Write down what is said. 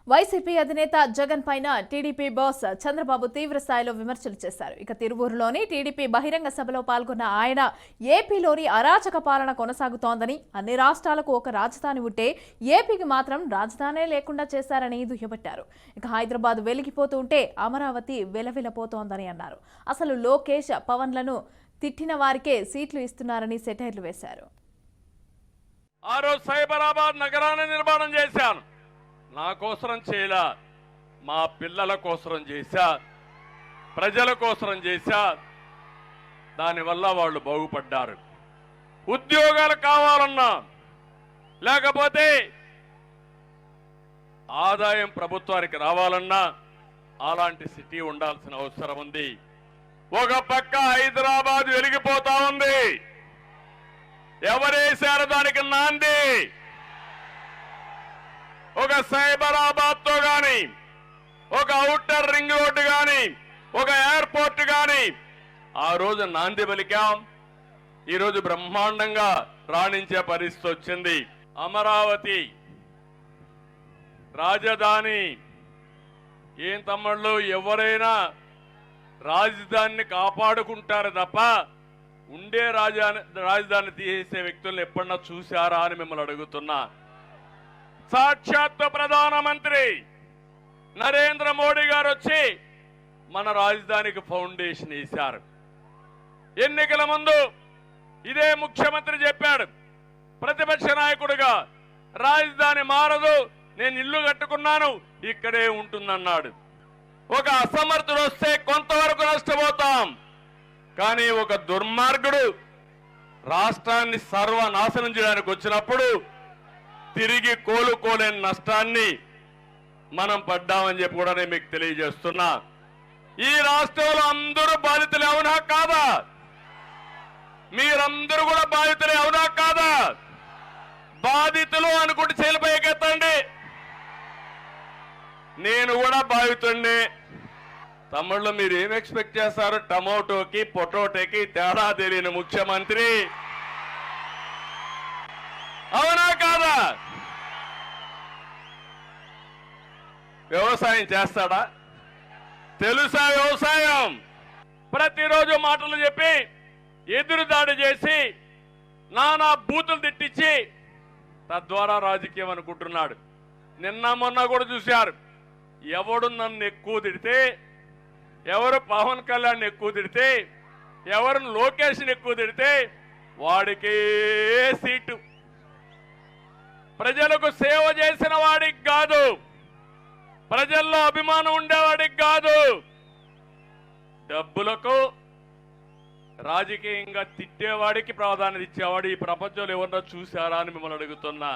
YCP అధినేత జగన్ పైన TDP boss Chandrababu తీవ్ర స్థాయిలో విమర్శలు చేశారు. ఇక తిరువూరులోని టీడీపీ బహిరంగ సభలో పాల్గొన్న ఆయన ఏపీలోని అరాచక పాలన కొనసాగుతోందని, అన్ని రాష్ట్రాలకు ఒక రాజధాని ఉంటే ఏపీకి మాత్రం రాజధానే లేకుండా చేశారని దుయ్యబట్టారు. ఇక హైదరాబాద్ వెలిగిపోతూ ఉంటే అమరావతి వెలవెలపోతోందని అన్నారు. అసలు లోకేష్ పవన్లను తిట్టిన వారికే సీట్లు ఇస్తున్నారని సెటైర్లు వేశారు. ఆ రోజు సైబరాబాద్ నగరాన్ని నిర్మాణం చేశాను. నా కోసరం చేయలా, మా పిల్లల కోసరం చేశా, ప్రజల కోసరం చేశా. దానివల్ల వాళ్ళు బాగుపడ్డారు. ఉద్యోగాలు కావాలన్నా, లేకపోతే ఆదాయం ప్రభుత్వానికి రావాలన్నా అలాంటి సిటీ ఉండాల్సిన అవసరం ఉంది. ఒక పక్క హైదరాబాద్ వెలిగిపోతా ఉంది. ఎవరేశారు దానికి నాంది? ఒక సైబరాబాద్ తో గాని, ఒక ఔటర్ రింగ్ రోడ్డు గాని, ఒక ఎయిర్పోర్ట్ గాని ఆ రోజు నాంది పలికాం. ఈరోజు బ్రహ్మాండంగా రాణించే పరిస్థితి వచ్చింది. అమరావతి రాజధాని ఏం తమ్ముళ్ళు, ఎవరైనా రాజధానిని కాపాడుకుంటారు తప్ప ఉండే రాజధాని తీసేసే వ్యక్తులను ఎప్పుడన్నా చూశారా అని మిమ్మల్ని అడుగుతున్నా. సాక్షాత్తు ప్రధానమంత్రి నరేంద్ర మోడీ గారు వచ్చి మన రాజధానికి ఫౌండేషన్ వేశారు. ఎన్నికల ముందు ఇదే ముఖ్యమంత్రి చెప్పాడు, ప్రతిపక్ష నాయకుడిగా రాజధాని మారదు, నేను ఇల్లు కట్టుకున్నాను, ఇక్కడే ఉంటుందన్నాడు. ఒక అసమర్థుడు వస్తే కొంతవరకు నష్టపోతాం, కానీ ఒక దుర్మార్గుడు రాష్ట్రాన్ని సర్వనాశనం చేయడానికి వచ్చినప్పుడు తిరిగి కోలుకోలేని నష్టాన్ని మనం పడ్డామని చెప్పి కూడా నేను మీకు తెలియజేస్తున్నా. ఈ రాష్ట్రంలో అందరూ బాధితులే, అవునా కాదా? మీరందరూ కూడా బాధితులే, అవునా కాదా? బాధితులు అనుకుంటే చేలిపైకెత్తండి. నేను కూడా బాధితుడిని. తమ్ముళ్ళు, మీరు ఏం ఎక్స్పెక్ట్ చేస్తారు? టమోటోకి పొటాటోకి తేడా తెలియని ముఖ్యమంత్రి, అవునా కాదా? వ్యవసాయం చేస్తాడా? తెలుసా వ్యవసాయం? ప్రతిరోజు మాటలు చెప్పి ఎదురుదాడి చేసి నానా బూతులు తిట్టించి తద్వారా రాజకీయం అనుకుంటున్నాడు. నిన్న మొన్న కూడా చూశారు, ఎవడు నన్ను ఎక్కువ తిడితే, ఎవరు పవన్ కళ్యాణ్ ఎక్కువ తిడితే, ఎవరు లోకేష్ని ఎక్కువ తిడితే వాడికే సీటు. ప్రజలకు సేవ చేసిన వాడికి కాదు, ప్రజల్లో అభిమానం ఉండేవాడికి కాదు, డబ్బులకు రాజకీయంగా తిట్టేవాడికి ప్రాధాన్యత ఇచ్చేవాడు ఈ ప్రపంచంలో ఎవరన్నా చూశారా అని మిమ్మల్ని అడుగుతున్నా.